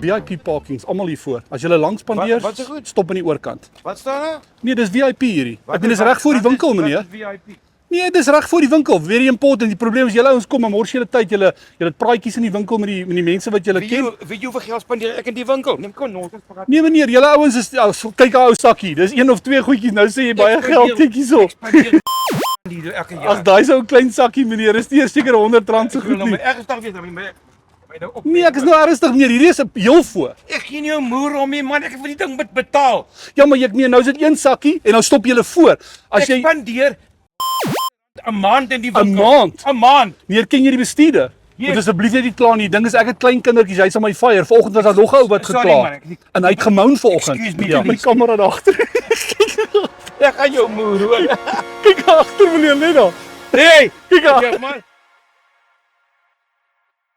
VIP parkings, almal hier voor. As jy langs spandeer, Wat is goed? stop aan die oorkant. Wat staan daar? Nee, dis VIP hierdie. Ek bedoel dis reg voor die winkel, meneer. VIP. Nee, dis reg voor die winkel. Very important. Die probleem is julle ouens kom en mors julle tyd. Julle het praatjies in die winkel met die mense wat julle ken. Weet jy hoeveel geld spandeer ek in die winkel? Neem kon nonsens praat. Nee meneer, julle ouens is kyk ou sakkie. Dis 1 of 2 goedjies. Nou sê jy baie geld kyk hierso. Die elke Ag jaar. daai so 'n klein sakkie meneer, is nie seker R100 so Ek wil goed nou my nie. ergens dag weet, my nou op. Nee, ek is nou ernstig meneer. Hierdie is 'n heel voor. Ek gee nie 'n moer om nie, man. Ek het vir die ding betaal. Ja, maar ek meen nou is dit 1 sakkie en dan stop jy hulle voor. As Ek jy spandeer 'n maand in die 'n winkel. maand, 'n maand. meneer ken jy die bestuurder? Yes. Moet asseblief net nie kla nie. Die ding is ek het klein kindertjies, hy's aan my fire. Vanoggend was daar nog 'n ou wat Sorry, gekla. man, ek- En hy het gemoun vanoggend. Excuse me, Ja, my please. kamera daar agter. Ek gaan jou moer hoor. Kyk agter meneer net daar. Hey, Kyk daar. ja, man.